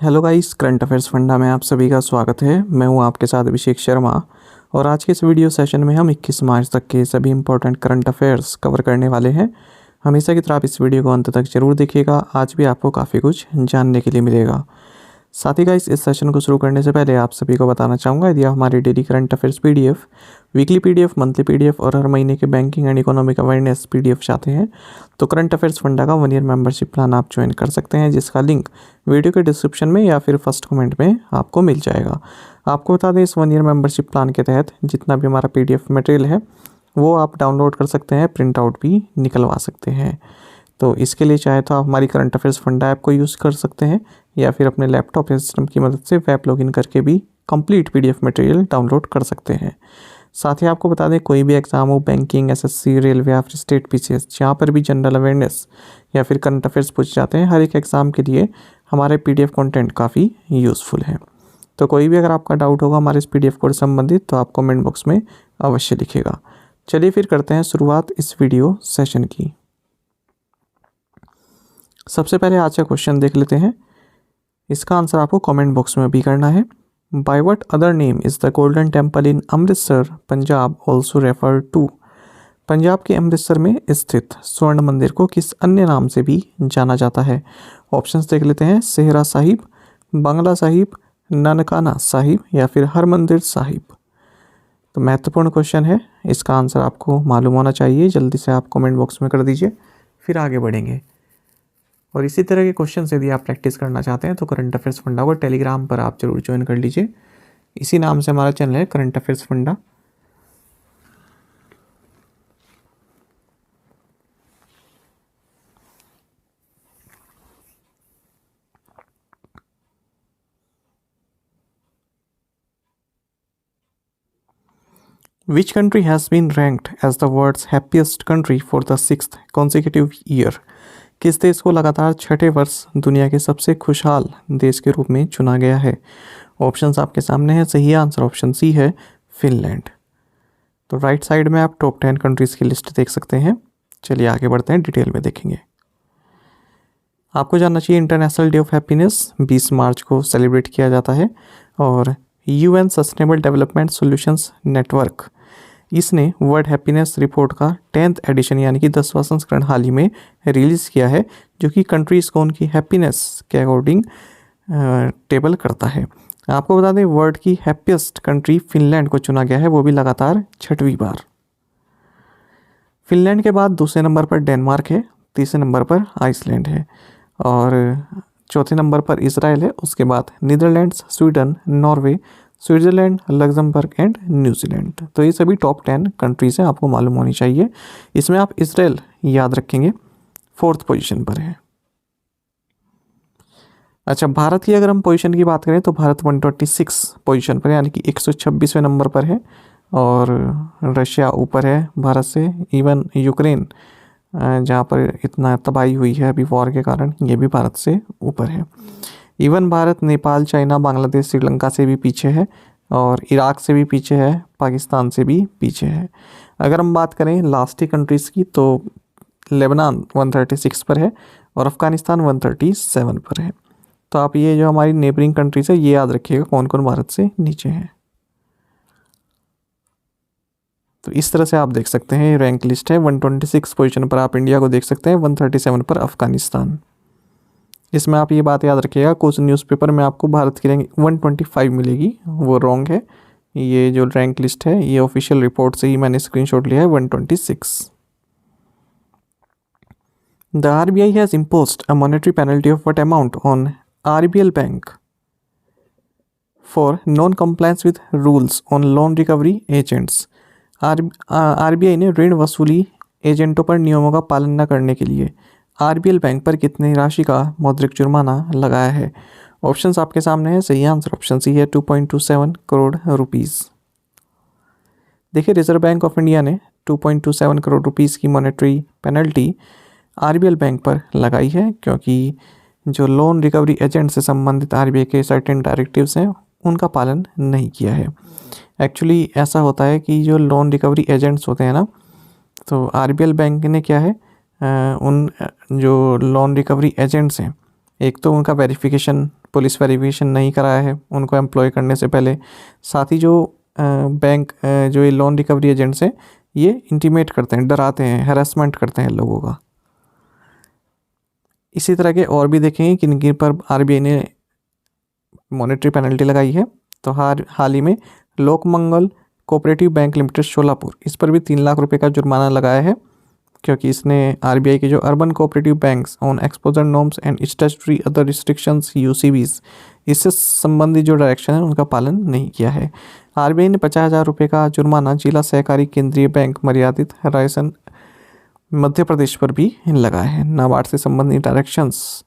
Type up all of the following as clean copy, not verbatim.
Hello guys, current affairs funda में आप सभी का स्वागत है। मैं हूं आपके साथ अभिषेक शर्मा और आज के इस वीडियो सेशन में हम 21 मार्च तक के सभी इंपॉर्टेंट करंट अफेयर्स कवर करने वाले हैं। हमेशा की तरह आप इस वीडियो को अंत तक जरूर देखिएगा, आज भी आपको काफ़ी कुछ जानने के लिए मिलेगा। साथ ही गाइस, इस सेशन को शुरू करने से पहले आप सभी को बताना चाहूँगा, यदि आप हमारी daily current affairs PDF, weekly PDF, monthly PDF और हर महीने के banking and economic awareness PDF चाहते हैं तो करंट अफेयर्स फंडा का 1 ईयर मेंबरशिप प्लान आप ज्वाइन कर सकते हैं, जिसका लिंक वीडियो के डिस्क्रिप्शन में या फिर फर्स्ट कमेंट में आपको मिल जाएगा। आपको बता दें, इस 1 ईयर मेंबरशिप प्लान के तहत जितना भी हमारा पीडीएफ मटेरियल है वो आप डाउनलोड कर सकते हैं, प्रिंट आउट भी निकलवा सकते हैं। तो इसके लिए चाहे तो आप हमारी करंट अफेयर्स फंडा ऐप को यूज़ कर सकते हैं या फिर अपने लैपटॉप या सिस्टम की मदद से वेब लॉगिन करके भी कंप्लीट पीडीएफ मटेरियल डाउनलोड कर सकते हैं। साथ ही आपको बता दें, कोई भी एग्जाम हो, बैंकिंग, एसएससी, रेलवे या फिर स्टेट पीसीएस, जहाँ पर भी जनरल अवेयरनेस या फिर करंट अफेयर्स पूछ जाते हैं, हर एक एग्ज़ाम के लिए हमारे पीडीएफ कंटेंट काफ़ी यूज़फुल है। तो कोई भी अगर आपका डाउट होगा हमारे इस पीडीएफ कोड संबंधित तो आप कमेंट बॉक्स में अवश्य लिखिएगा। चलिए फिर करते हैं शुरुआत इस वीडियो सेशन की। सबसे पहले आज का क्वेश्चन देख लेते हैं। इसका आंसर आपको कमेंट बॉक्स में भी करना है। By what other name is the golden temple in Amritsar Punjab also refer to? Punjab के अमृतसर में स्थित स्वर्ण मंदिर को किस अन्य नाम से भी जाना जाता है? ऑप्शंस देख लेते हैं। सेहरा साहिब, बंगला साहिब, ननकाना साहिब या फिर हरमंदिर साहिब। तो महत्वपूर्ण क्वेश्चन है, इसका आंसर आपको मालूम होना चाहिए। जल्दी से आप कमेंट बॉक्स में कर दीजिए, फिर आगे बढ़ेंगे। और इसी तरह के क्वेश्चन यदि आप प्रैक्टिस करना चाहते हैं तो करंट अफेयर्स फंडा को टेलीग्राम पर आप जरूर ज्वाइन कर लीजिए। इसी नाम से हमारा चैनल है, current affairs funda. Which country has been ranked as the world's happiest country for the 6th consecutive year? किस देश को लगातार छठे वर्ष दुनिया के सबसे खुशहाल देश के रूप में चुना गया है? ऑप्शंस आपके सामने है। सही आंसर ऑप्शन सी है, फिनलैंड। तो राइट साइड में आप टॉप 10 कंट्रीज़ की लिस्ट देख सकते हैं। चलिए आगे बढ़ते हैं, डिटेल में देखेंगे। आपको जानना चाहिए, इंटरनेशनल डे ऑफ हैप्पीनेस 20 मार्च को सेलिब्रेट किया जाता है और UN sustainable development solutions network, इसने वर्ल्ड हैप्पीनेस रिपोर्ट का 10th एडिशन यानी कि 10वां संस्करण हाल ही में रिलीज़ किया है, जो कि कंट्रीज़ को उनकी हैप्पीनेस के अकॉर्डिंग टेबल करता है। आपको बता दें, वर्ल्ड की हैप्पीएस्ट कंट्री फिनलैंड को चुना गया है, वो भी लगातार 6वीं बार। फिनलैंड के बाद दूसरे नंबर पर डेनमार्क है, तीसरे नंबर पर आइसलैंड है और चौथे नंबर पर इसराइल है। उसके बाद Netherlands, Sweden, Norway, Switzerland, Luxembourg and New Zealand. तो ये सभी टॉप 10 कंट्रीज़ हैं, आपको मालूम होनी चाहिए। इसमें आप इसराइल याद रखेंगे, 4th पोजीशन पर है। अच्छा, भारत की अगर हम पोजीशन की बात करें तो भारत 126 पोजीशन पर है, यानी कि 126वें नंबर पर है और रशिया ऊपर है भारत से। इवन यूक्रेन, जहाँ पर इतना तबाही हुई है अभी वॉर के कारण, ये भी भारत से ऊपर है। इवन भारत नेपाल, चाइना, बांग्लादेश, श्रीलंका से भी पीछे है और इराक से भी पीछे है, पाकिस्तान से भी पीछे है। अगर हम बात करें लास्ट ही कंट्रीज़ की तो लेबनान 136 पर है और अफ़गानिस्तान 137 पर है। तो आप ये जो हमारी नेबरिंग कंट्रीज़ है ये याद रखिएगा कौन कौन भारत से नीचे है। तो इस तरह से आप देख सकते हैं, ये रैंक लिस्ट है। 126 पोजीशन पर आप इंडिया को देख सकते हैं, 137 पर अफ़गानिस्तान। इसमें आप ये बात याद रखिएगा, कुछ न्यूज़पेपर में आपको भारत की रैंक 125 मिलेगी, वो रॉन्ग है। ये जो रैंक लिस्ट है ये ऑफिशियल रिपोर्ट से ही मैंने स्क्रीनशॉट लिया है, 126। The RBI has imposed a monetary penalty of what amount on RBL bank for non compliance with rules on loan recovery agents. RBI ने ऋण वसूली एजेंटों पर नियमों का पालन न करने के लिए आरबीएल बैंक पर कितनी राशि का मौद्रिक जुर्माना लगाया है? ऑप्शंस आपके सामने है। सही आंसर ऑप्शन सी है, 2.27 करोड़ रुपीज़। देखिए, रिजर्व बैंक ऑफ इंडिया ने 2.27 करोड़ रुपीज़ की मॉनेटरी पेनल्टी आरबीएल बैंक पर लगाई है, क्योंकि जो लोन रिकवरी एजेंट से संबंधित आरबीआई के सर्टेन डायरेक्टिव्स हैं उनका पालन नहीं किया है। एक्चुअली ऐसा होता है कि जो लोन रिकवरी एजेंट्स होते हैं ना, तो आरबीएल बैंक ने क्या है, उन जो लोन रिकवरी एजेंट्स हैं, एक तो उनका वेरिफिकेशन पुलिस वेरिफिकेशन नहीं कराया है उनको एम्प्लॉय करने से पहले। साथ ही जो बैंक जो ये लोन रिकवरी एजेंट्स हैं ये इंटीमेट करते हैं, डराते हैं, हैरेसमेंट करते हैं लोगों का। इसी तरह के और भी देखेंगे किन किन पर आरबीआई ने मॉनेटरी पेनल्टी लगाई है। तो हाल ही में Lokmangal cooperative bank limited Sholapur, इस पर भी 3 लाख रुपए का जुर्माना लगाया है, क्योंकि इसने आरबीआई के जो urban cooperative banks on exposure norms and statutory other restrictions UCBs, इससे संबंधित जो डायरेक्शन है उनका पालन नहीं किया है। आरबीआई ने 50,000 रुपये का जुर्माना जिला सहकारी केंद्रीय बैंक मर्यादित रायसन मध्य प्रदेश पर भी लगाया है, नाबार्ड से संबंधित डायरेक्शंस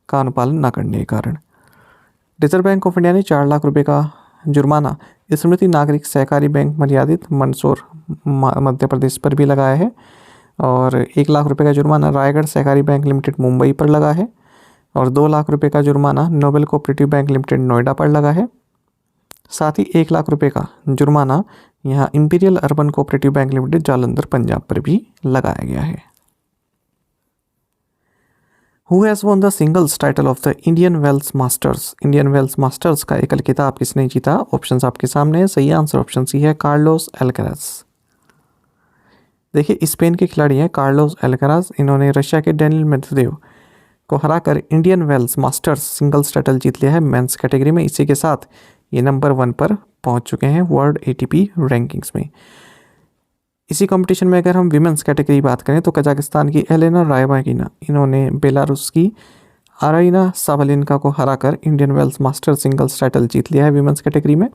का अनुपालन न करने के कारण। रिजर्व बैंक ऑफ इंडिया ने 4 लाख रुपए का जुर्माना स्मृति नागरिक सहकारी बैंक मर्यादित मंदसौर मध्य प्रदेश पर भी लगाया है, और 1 लाख रुपए का जुर्माना रायगढ़ सहकारी बैंक लिमिटेड मुंबई पर लगा है, और 2 लाख रुपए का जुर्माना Nobel cooperative bank limited Noida पर लगा है। साथ ही 1 लाख रुपए का जुर्माना यहाँ imperial urban cooperative bank limited Jalandhar Punjab पर भी लगाया गया है। Who has won the singles title of the Indian Wells Masters? Indian Wells Masters का एकल खिताब किसने जीता? ऑप्शंस आपके सामने है। सही आंसर ऑप्शन सी है, कार्लोस अल्काराज। देखिए स्पेन के खिलाड़ी हैं कार्लोस अल्काराज, इन्होंने रशिया के डेनिल मेदवेदेव को हराकर Indian Wells Masters singles title जीत लिया है मेंस कैटेगरी में। इसी के साथ ये नंबर 1 पर पहुंच चुके हैं वर्ल्ड एटीपी रैंकिंग्स में। इसी कंपटीशन में अगर हम विमेंस कैटेगरी की बात करें तो कजाकिस्तान की एलेना रायबागिना, इन्होंने बेलारूस की अराइना साबालेनका को हराकर Indian Wells master singles title जीत लिया है विमेंस कैटेगरी में।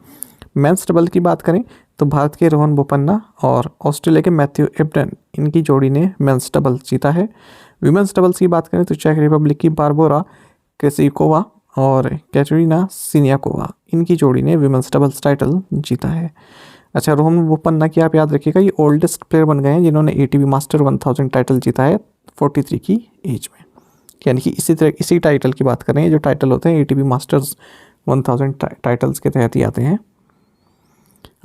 मेंस डबल की बात करें तो भारत के रोहन बोपन्ना और ऑस्ट्रेलिया के मैथ्यू एब्डन, इनकी जोड़ी ने मेंस डबल जीता है। विमेंस डबल्स की बात करें तो चेक रिपब्लिक की बारबोरा क्रेसिकोवा और कैटरीना सिनियाकोवा, इनकी जोड़ी ने विमेंस डबल्स टाइटल जीता है। अच्छा, रोहन बोपन्ना की आप याद रखिएगा, ये ओल्डेस्ट प्लेयर बन गए हैं जिन्होंने एटीपी मास्टर 1000 टाइटल जीता है 43 की एज में। यानी कि इसी टाइटल की बात करें, जो टाइटल होते हैं एटीपी मास्टर्स 1000 टाइटल्स के तहत ही आते हैं।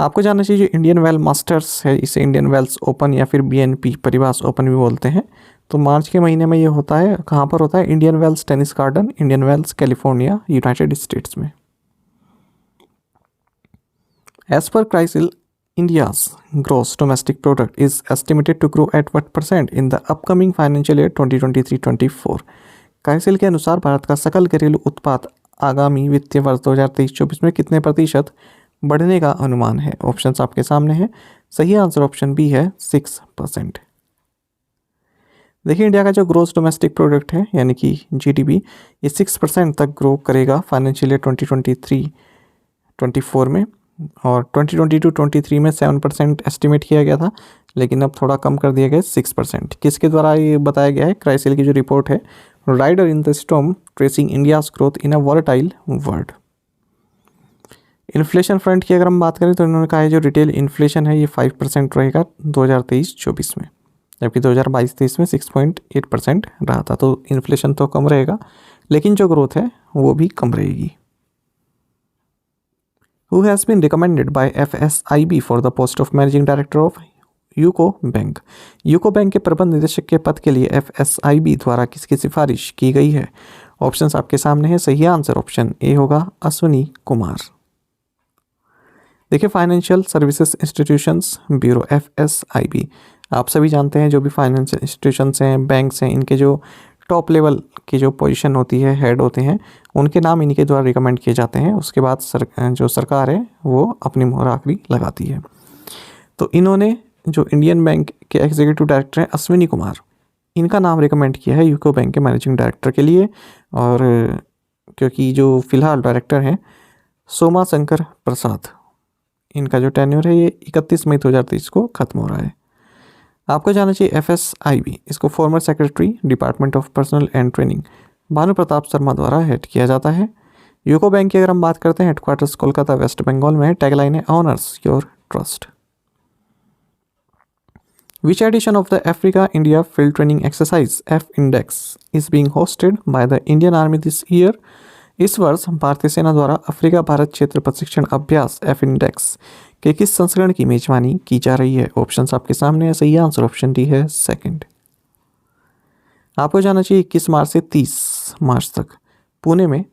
आपको जानना चाहिए जो इंडियन वेल मास्टर्स है, इसे इंडियन वेल्स ओपन या फिर बीएनपी परिवास ओपन भी बोलते हैं। तो मार्च के महीने में ये होता है, कहाँ पर होता है? Indian Wells tennis garden, Indian Wells California, United States में। As per CRISIL, India's gross domestic product is estimated to grow at what % in the upcoming financial year 2023-24? CRISIL के अनुसार भारत का सकल घरेलू उत्पाद आगामी वित्तीय वर्ष 2023-24 में कितने प्रतिशत बढ़ने का अनुमान है? ऑप्शंस आपके सामने हैं। सही आंसर ऑप्शन बी है 6%। देखिए इंडिया का जो ग्रोस डोमेस्टिक प्रोडक्ट है यानी कि जीडीपी, ये 6% तक ग्रो करेगा फाइनेंशियल ईयर 2023-24 में, और 2022-23 में 7% एस्टिमेट किया गया था, लेकिन अब थोड़ा कम कर दिया गया 6%। किसके द्वारा ये बताया गया है? क्राइसिल की जो रिपोर्ट है, rider in the storm tracing India's growth in a volatile world. Inflation front की अगर हम बात करें तो इन्होंने कहा है जो रिटेल इन्फ्लेशन है ये 5% रहेगा 2023-24 में, जबकि 2022-23 में 6.8% रहा था। तो इन्फ्लेशन तो कम रहेगा, लेकिन जो ग्रोथ है वो भी कम रहेगी। Who has been recommended by FSIB for the post of Managing Director of UCO bank? UCO bank के प्रबंध निदेशक के पद के लिए FSIB द्वारा किसकी सिफारिश की गई है? ऑप्शंस आपके सामने है। सही आंसर ऑप्शन ए होगा, अश्विनी कुमार। देखिए financial services institutions bureau FSIB, आप सभी जानते हैं जो भी फाइनेंशियल इंस्टीट्यूशंस हैं, बैंक्स हैं, इनके जो टॉप लेवल की जो पोजीशन होती है, हेड होते हैं, उनके नाम इनके द्वारा रिकमेंड किए जाते हैं। उसके बाद जो सरकार है वो अपनी मोहर आखिरी लगाती है। तो इन्होंने जो इंडियन बैंक के एग्जीक्यूटिव डायरेक्टर हैं अश्विनी कुमार, इनका नाम रिकमेंड किया है यूको बैंक के मैनेजिंग डायरेक्टर के लिए। और क्योंकि जो फिलहाल डायरेक्टर हैं सोमा शंकर प्रसाद, इनका जो टेन्योर है ये 31 मई 2023 को खत्म हो रहा है। आपको जानना चाहिए FSIB, इसको former secretary department of personal and training Bhanu Pratap Sharma द्वारा हेड किया जाता है। यूको बैंक की अगर हम बात करते हैं, हेडक्वार्टर्स कोलकाता वेस्ट बंगाल में है। टैगलाइन है honours your trust. Which edition of the Africa India field training exercise F-Index is being hosted by the Indian army this year? इस वर्ष भारतीय सेना द्वारा अफ्रीका भारत क्षेत्र प्रशिक्षण अभ्यास F-Index के किस संस्करण की मेजबानी की जा रही है? ऑप्शंस आपके सामने है। सही आंसर ऑप्शन डी है, सेकंड। आपको जानना चाहिए 21 मार्च से 30 मार्च तक पुणे में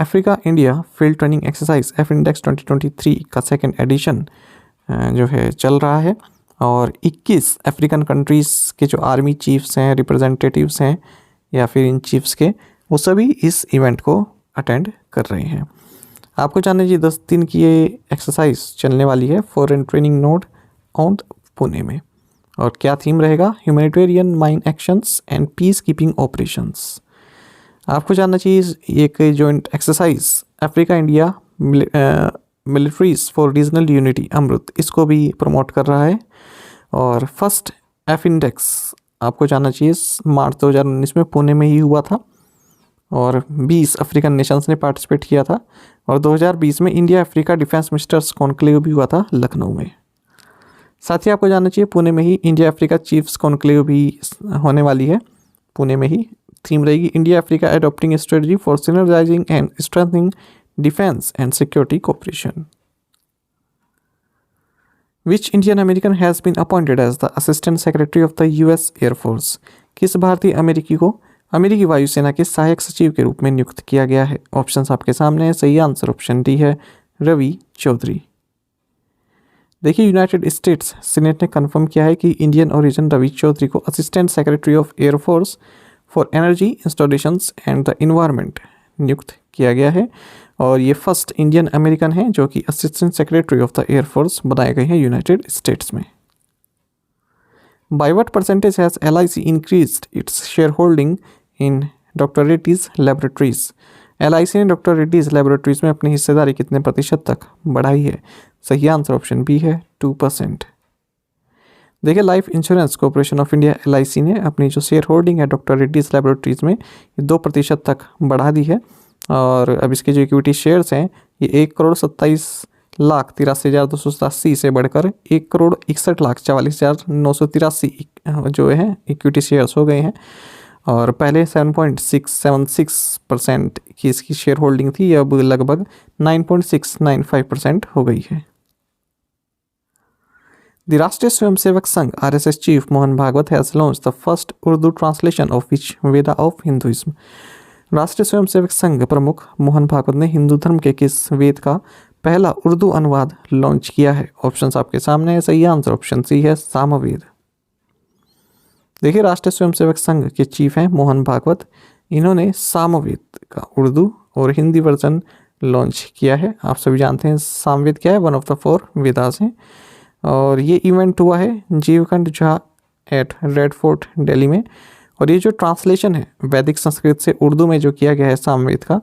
Africa India field training exercise AFINDEX 2023 का सेकेंड एडिशन जो है चल रहा है, और 21 अफ्रीकन कंट्रीज़ के जो आर्मी चीफ्स हैं, रिप्रेजेंटेटिव्स हैं या फिर इन चीफ्स के, वो सभी इस इवेंट को अटेंड कर रहे हैं। आपको जानना चाहिए 10 दिन की ये एक्सरसाइज चलने वाली है foreign training node on Pune में, और क्या थीम रहेगा? Humanitarian mine actions and peace keeping operations. आपको जानना चाहिए एक joint exercise Africa India militaries for regional unity Amrit, इसको भी प्रमोट कर रहा है। और फर्स्ट एफ इंडेक्स आपको जानना चाहिए मार्च 2019 में पुणे में ही हुआ था, और 20 अफ्रीकन नेशंस ने पार्टिसिपेट किया था। और 2020 में India Africa defence ministers conclave भी हुआ था लखनऊ में। साथ ही आपको जानना चाहिए पुणे में ही इंडिया अफ्रीका चीफ्स कॉन्क्लेव भी होने वाली है पुणे में ही। थीम रहेगी India Africa adopting strategy for synergizing and strengthening defence and security cooperation. Which Indian American has been appointed as the assistant secretary of the US air force. किस भारतीय अमेरिकी को अमेरिकी वायुसेना के सहायक सचिव के रूप में नियुक्त किया गया है? ऑप्शंस आपके सामने है। सही आंसर ऑप्शन डी है, रवि चौधरी। देखिए, यूनाइटेड स्टेट्स सीनेट ने कंफर्म किया है कि इंडियन ओरिजिन रवि चौधरी को assistant secretary of air force for energy installations and the environment नियुक्त किया गया है, और ये फर्स्ट इंडियन अमेरिकन है जो कि assistant secretary of the air force बनाए गए हैं यूनाइटेड स्टेट्स में। By what percentage has LIC increased its share holding in doctor Reddy's laboratories. LIC ने डॉक्टर रेड्डीज लेबोरेटरीज में अपनी हिस्सेदारी कितने प्रतिशत तक बढ़ाई है? सही आंसर ऑप्शन बी है, 2%। देखिए, life insurance corporation of India LIC ने अपनी जो शेयर होल्डिंग है डॉक्टर रेड्डीज लेबोरेटरीज में 2% तक बढ़ा दी है, और अब इसके जो इक्विटी शेयर्स हैं ये 1,27,83,287 से बढ़कर 1,61,44,983 जो है इक्विटी शेयर्स हो गए हैं, और पहले 7.676% की इसकी शेयर होल्डिंग थी, अब लगभग 9.695% हो गई है। The राष्ट्रीय Swayamsevak Sangh RSS chief Mohan Bhagwat has launch the first Urdu translation of which Veda of Hinduism. Rashtriya Swayamsevak संघ प्रमुख मोहन भागवत ने हिंदू धर्म के किस वेद का पहला उर्दू अनुवाद लॉन्च किया है? ऑप्शंस आपके सामने है। सही आंसर ऑप्शन सी है, सामवेद। देखिए, राष्ट्रीय स्वयंसेवक संघ के चीफ हैं मोहन भागवत, इन्होंने सामवेद का उर्दू और हिंदी वर्जन लॉन्च किया है। आप सभी जानते हैं सामवेद क्या है, वन ऑफ द 4 वेदास हैं, और ये इवेंट हुआ है जीवखंड झा एट रेड फोर्ट दिल्ली में। और ये जो ट्रांसलेशन है वैदिक संस्कृत से उर्दू में जो किया गया है सामवेद का,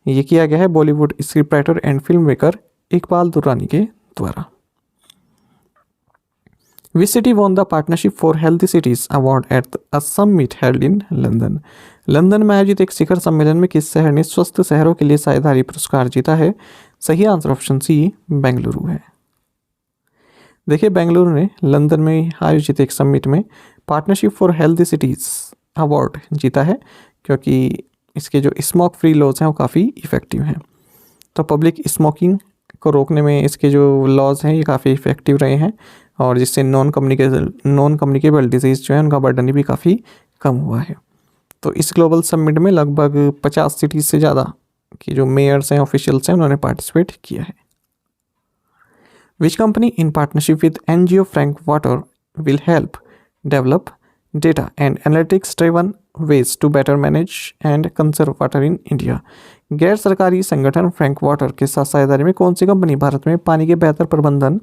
ये किया गया है Bollywood script writer and film maker Iqbal Durrani के द्वारा। Which city won the partnership for healthy cities award at a summit held in London. London में आयोजित एक शिखर सम्मेलन में किस शहर ने स्वस्थ शहरों के लिए साझेदारी पुरस्कार जीता है? सही आंसर ऑप्शन सी, बेंगलुरु है। देखिए, बेंगलुरु ने लंदन में आयोजित एक समिट में partnership for healthy cities award जीता है, क्योंकि इसके जो स्मोक फ्री लॉज हैं वो काफ़ी इफ़ेक्टिव हैं। तो पब्लिक स्मोकिंग को रोकने में इसके जो लॉज हैं ये काफ़ी इफ़ेक्टिव रहे हैं, और जिससे नॉन कम्युनिकेबल डिजीज़ जो है उनका बर्डन भी काफ़ी कम हुआ है। तो इस ग्लोबल समिट में लगभग 50 सिटीज़ से ज़्यादा की जो मेयर्स हैं, ऑफिशियल्स हैं, उन्होंने पार्टिसिपेट किया है। Which company in partnership with NGO Frank Water will help develop data and analytics driven ways to better manage and conserve water in India? गैर सरकारी संगठन फ्रैंक वाटर के साथ साझेदारी में कौन सी कंपनी भारत में पानी के बेहतर प्रबंधन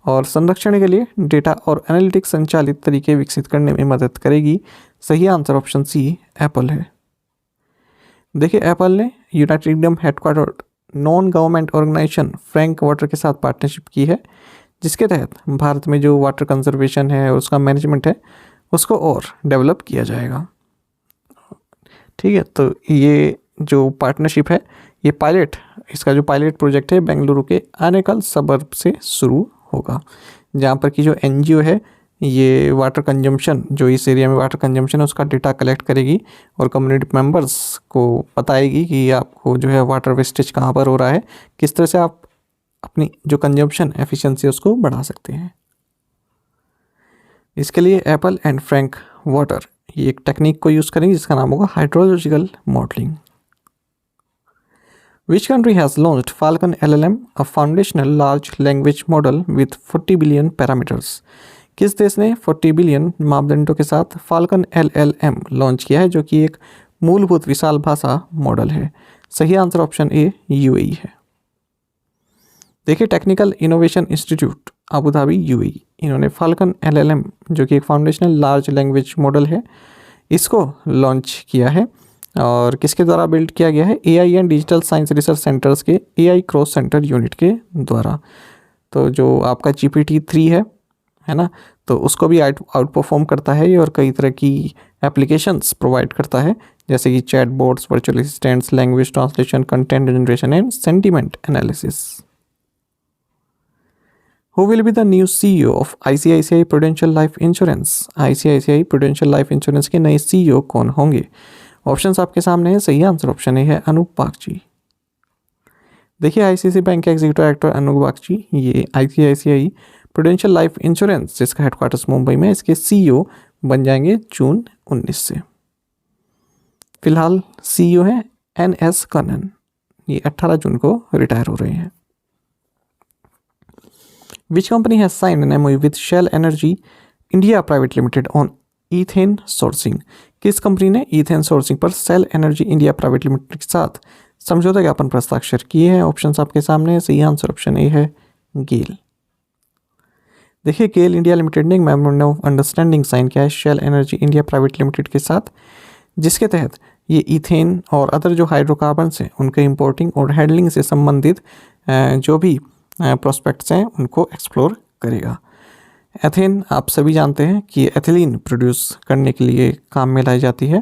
और संरक्षण के लिए डेटा और एनालिटिक्स संचालित तरीके विकसित करने में मदद करेगी? सही आंसर ऑप्शन सी, एप्पल है। देखिए, एप्पल ने United Kingdom headquartered non government organisation Frank Water के साथ पार्टनरशिप की है, जिसके तहत भारत में जो वाटर कंजर्वेशन है और उसका मैनेजमेंट है उसको और डेवलप किया जाएगा। ठीक है, तो ये जो पार्टनरशिप है ये इसका जो पायलट प्रोजेक्ट है बेंगलुरु के आनेकल सबर्ब से शुरू होगा, जहाँ पर की जो NGO है ये वाटर कंजम्पशन, जो इस एरिया में वाटर कंजम्पशन है उसका डेटा कलेक्ट करेगी और कम्युनिटी मेंबर्स को बताएगी कि आपको जो है वाटर वेस्टेज कहाँ पर हो रहा है, किस तरह से आप अपनी जो कंजम्पशन एफिशिएंसी उसको बढ़ा सकते हैं। इसके लिए एप्पल एंड फ्रैंक वाटर ये एक टेक्निक को यूज़ करेंगे जिसका नाम होगा hydrological modelling. Which country has launched Falcon LLM, a foundational large language model with 40 billion parameters? किस देश ने 40 बिलियन मापदंडों के साथ फाल्कन LLM लॉन्च किया है, जो कि एक मूलभूत विशाल भाषा मॉडल है? सही आंसर ऑप्शन ए UAE है। देखिए, technical innovation institute Abu Dhabi UAE, इन्होंने फाल्कन LLM जो कि एक फाउंडेशनल लार्ज लैंग्वेज मॉडल है, इसको लॉन्च किया है। और किसके द्वारा बिल्ड किया गया है? AI and digital science research centres के AI क्रॉस सेंटर यूनिट के द्वारा। तो जो आपका GPT-3 है ना, तो उसको भी आउट परफॉर्म करता है ये, और कई तरह की एप्लीकेशंस प्रोवाइड करता है, जैसे कि chat boards, virtual assistants, language translation, content generation and sentiment analysis. Who will be the new CEO of ICICI Prudential Life Insurance? ICICI Prudential Life Insurance के नए CEO कौन होंगे? ऑप्शंस आपके सामने है। सही आंसर ऑप्शन ए है अनूप बागची। देखिए, ICICI बैंक के एग्जीक्यूटिव डायरेक्टर अनूप बागची, ये ICICI प्रूडेंशियल लाइफ इंश्योरेंस जिसका हेडक्वार्टर्स मुंबई में, इसके CEO बन जाएंगे जून 19 से। फिलहाल CEO हैं NS कन्नन, ये 18 जून को रिटायर हो रहे हैं। Which company has signed an MOU with Shell Energy India Private Limited on ethane sourcing? किस कंपनी ने ईथेन सोर्सिंग पर Shell energy India private limited के साथ समझौता ज्ञापन पर हस्ताक्षर किए हैं? ऑप्शंस आपके सामने है। सही आंसर ऑप्शन ए है गेल। देखिए, गेल इंडिया लिमिटेड ने एक मेमोरेंडम ऑफ अंडरस्टैंडिंग साइन किया है Shell energy India private limited के साथ, जिसके तहत ये ईथेन और अदर जो हाइड्रोकार्बन्स हैं उनके इंपोर्टिंग और हैंडलिंग से संबंधित जो भी प्रोस्पेक्ट्स हैं उनको एक्सप्लोर करेगा। एथेन आप सभी जानते हैं कि एथिलीन प्रोड्यूस करने के लिए काम में लाई जाती है,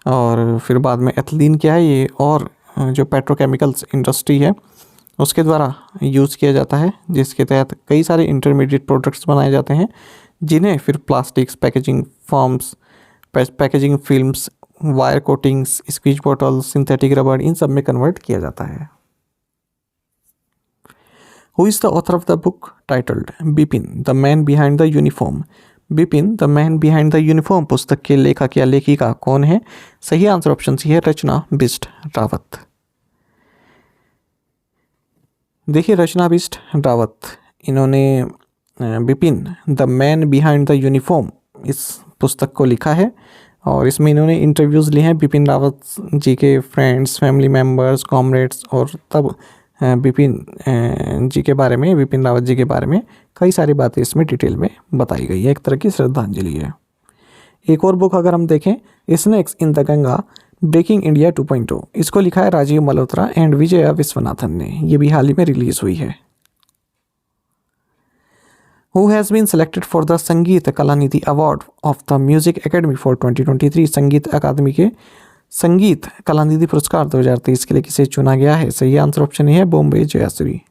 और फिर बाद में एथिलीन क्या है, ये और जो पेट्रोकेमिकल्स इंडस्ट्री है उसके द्वारा यूज़ किया जाता है, जिसके तहत कई सारे इंटरमीडिएट प्रोडक्ट्स बनाए जाते हैं, जिन्हें फिर plastics, packaging forms, packaging films, wire coatings, squeeze bottles, synthetic रबड़, इन सब में कन्वर्ट किया जाता है। Who is the author of the book titled Bipin, the man behind the uniform? Bipin the man behind the uniform पुस्तक के लेखक या लेखिका कौन है? सही आंसर ऑप्शन सी है रचना बिष्ट रावत। देखिए, रचना बिष्ट रावत, इन्होंने Bipin the man behind the uniform इस पुस्तक को लिखा है, और इसमें इन्होंने इंटरव्यूज़ लिए हैं बिपिन रावत जी के फ्रेंड्स, फैमिली मेम्बर्स, कॉमरेड्स, और तब बिपिन जी के बारे में, बिपिन रावत जी के बारे में कई सारी बातें इसमें डिटेल में बताई गई है। एक तरह की श्रद्धांजलि है। एक और बुक अगर हम देखें, snakes in the Ganga breaking India 2.0, इसको लिखा है राजीव मल्होत्रा एंड विजया विश्वनाथन ने, ये भी हाल ही में रिलीज हुई है। Who has been selected for the संगीत Kalanidhi award of the music academy for 2023? संगीत अकादमी के संगीत कलानिधि पुरस्कार 2023 के लिए किसे चुना गया है? सही आंसर ऑप्शन है बॉम्बे जयश्री।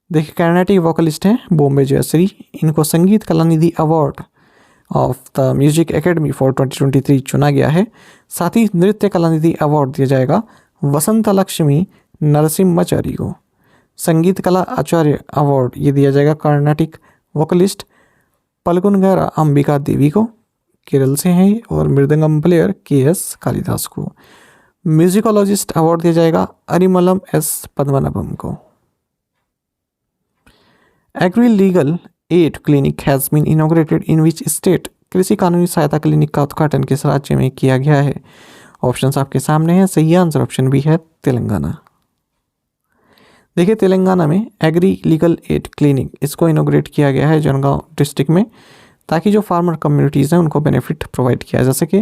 देखिए, कर्नाटिक वोकलिस्ट हैं बॉम्बे जयश्री, इनको संगीत Kalanidhi award of the music academy for 2023 चुना गया है। साथ ही नृत्य कलानिधि अवार्ड दिया जाएगा वसंत लक्ष्मी नरसिम्हाचारी को। संगीत कला आचार्य अवार्ड ये दिया जाएगा कर्नाटिक वोकलिस्ट पलगुनगरा अंबिका देवी को, केरल से हैं ये, और मृदंगम प्लेयर KS कालिदास को। म्यूजिकोलॉजिस्ट अवार्ड दिया जाएगा अरिमलम S पद्मनाभम को। Agri legal aid clinic has been inaugurated in which state? कृषि कानूनी सहायता क्लिनिक का उद्घाटन किस राज्य में किया गया है? ऑप्शंस आपके सामने हैं। सही आंसर ऑप्शन बी है तेलंगाना। देखिए, तेलंगाना में एग्री लीगल एड क्लिनिक इसको इनॉग्रेट किया गया है जनगांव डिस्ट्रिक्ट में, ताकि जो फार्मर कम्युनिटीज़ हैं उनको बेनिफिट प्रोवाइड किया जा सके।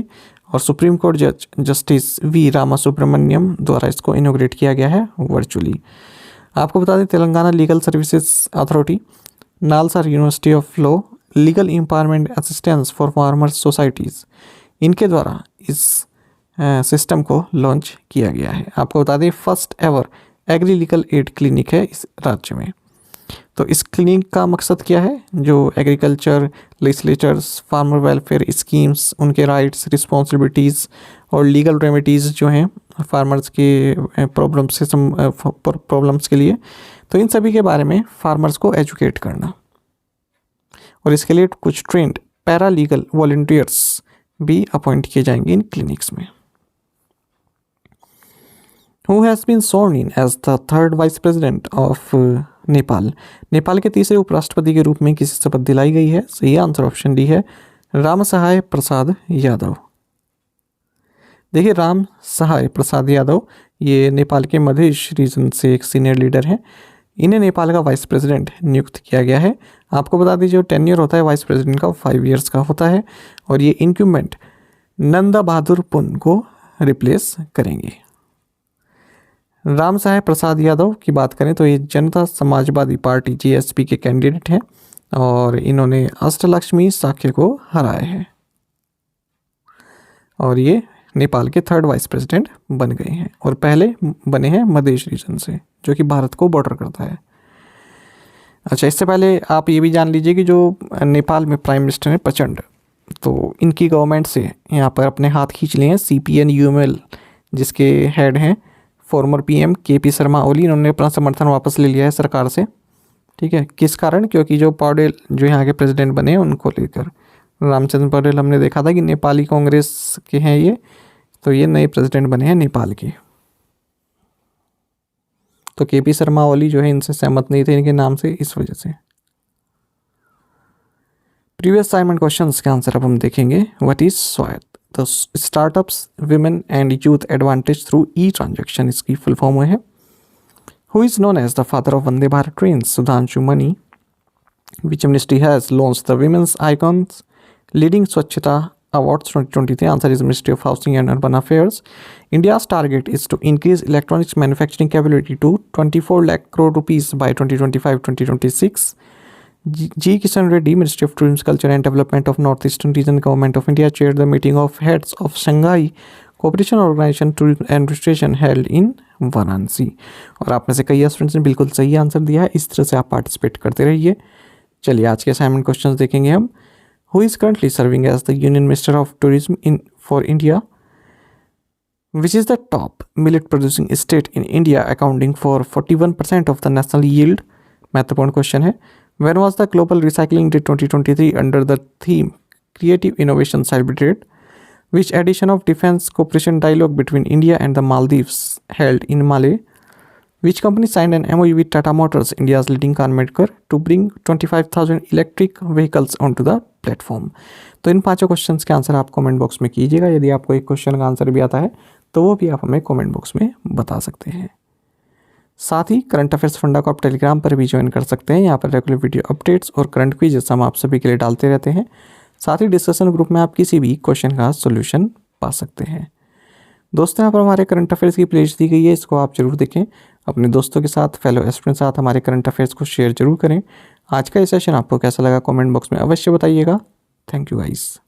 और सुप्रीम कोर्ट जज जस्टिस V रामा सुब्रमण्यम द्वारा इसको इनॉग्रेट किया गया है वर्चुअली। आपको बता दें, Telangana legal services authority, NALSAR university of law, legal empowerment assistance for farmers societies, इनके द्वारा इस सिस्टम को लॉन्च किया गया है। आपको बता दें, first ever agri legal aid clinic है इस राज्य में। तो इस क्लिनिक का मकसद क्या है? जो agriculture legislatures, farmer welfare schemes, उनके राइट्स, रिस्पॉन्सिबिलिटीज़ और लीगल रेमेडीज़ जो हैं फार्मर्स के प्रॉब्लम्स के लिए, तो इन सभी के बारे में फार्मर्स को एजुकेट करना, और इसके लिए कुछ ट्रेंड पैरा लीगल वॉलंटियर्स भी अपॉइंट किए जाएंगे इन क्लिनिक्स में। Who has been sworn in as the third vice president of Nepal? Nepal के तीसरे उपराष्ट्रपति के रूप में किसी शपथ दिलाई गई है? सही आंसर ऑप्शन डी है राम सहाय प्रसाद यादव। देखिए, राम सहाय प्रसाद यादव ये नेपाल के मधेश रीजन से एक सीनियर लीडर हैं। इन्हें नेपाल का वाइस प्रेसिडेंट नियुक्त किया गया है। आपको बता दीजिए, जो टेन्योर होता है वाइस प्रेसिडेंट का 5 इयर्स का होता है और ये इनक्यूमेंट नंदा बहादुर पुन को रिप्लेस करेंगे। राम सहाय प्रसाद यादव की बात करें तो ये जनता समाजवादी पार्टी JSP के कैंडिडेट हैं और इन्होंने अष्टलक्ष्मी साखे को हराया है और ये नेपाल के थर्ड वाइस प्रेसिडेंट बन गए हैं और पहले बने हैं मधेश रीजन से, जो कि भारत को बॉर्डर करता है। अच्छा, इससे पहले आप ये भी जान लीजिए कि जो नेपाल में प्राइम मिनिस्टर हैं प्रचंड, तो इनकी गवर्नमेंट से यहाँ पर अपने हाथ खींच लिए हैं CPN UML, जिसके हेड हैं farmer PM KP Sharma Oli. इन्होंने अपना समर्थन वापस ले लिया है सरकार से। ठीक है, किस कारण? क्योंकि जो पौडेल जो यहाँ के प्रेसिडेंट बने हैं उनको लेकर, रामचंद्र पौडेल हमने देखा था कि नेपाली कांग्रेस के हैं ये, तो ये नए प्रेसिडेंट बने हैं नेपाल के। तो KP शर्मा ओली जो है इनसे सहमत नहीं थे इनके नाम से, इस वजह से। प्रीवियस असाइनमेंट क्वेश्चंस के आंसर अब हम देखेंगे। What is Swayatt? तो startups women and youth advantage through e-transaction, इसकी फुल फॉर्म है। Who is known as the father of Vande Bharat train? Sudhanshu Mani. Which ministry has launch the women's icons leading Swachhata awards 2023? Answer is ministry of housing and urban affairs. India's target is to increase electronics manufacturing capability to 24 lakh crore rupees by 2025-2026। G. Kishan Reddy, Ministry of Tourism, Culture and Development of Northeastern Region, Government of India, chaired the meeting of heads of Shanghai Cooperation Organization Tourism Administration held in Varanasi. और आप में से कई students ने बिल्कुल सही answer दिया है। इस तरह से आप पार्टिसिपेट करते रहिए। चलिए आज के असाइनमेंट क्वेश्चंस देखेंगे हम। Who is currently serving as the union minister of tourism in for India? Which is the top millet producing state in India accounting for 41% of the national yield? महत्वपूर्ण question है। When was the Global Recycling Day 2023 under the theme Creative Innovation celebrated? Which edition of Defense Cooperation Dialogue between India and the Maldives held in Malé? Which company signed an MOU with Tata Motors, India's leading car maker, to bring 25,000 electric vehicles onto the platform? तो इन पांचों questions के answer आप comment box में कीजिएगा। यदि आपको एक question का आंसर भी आता है तो वो भी आप हमें कमेंट बॉक्स में बता सकते हैं। साथ ही करंट अफेयर्स फंडा को आप टेलीग्राम पर भी ज्वाइन कर सकते हैं। यहाँ पर रेगुलर वीडियो अपडेट्स और करंट क्विज़ हम आप सभी के लिए डालते रहते हैं। साथ ही डिस्कशन ग्रुप में आप किसी भी क्वेश्चन का सोल्यूशन पा सकते हैं। दोस्तों, यहाँ पर हमारे करंट अफेयर्स की प्लेलिस्ट दी गई है, इसको आप जरूर देखें। अपने दोस्तों के साथ, फेलो स्टूडेंट के साथ हमारे करंट अफेयर्स को शेयर जरूर करें। आज का ये सेशन आपको कैसा लगा कमेंट बॉक्स में अवश्य बताइएगा। Thank you guys.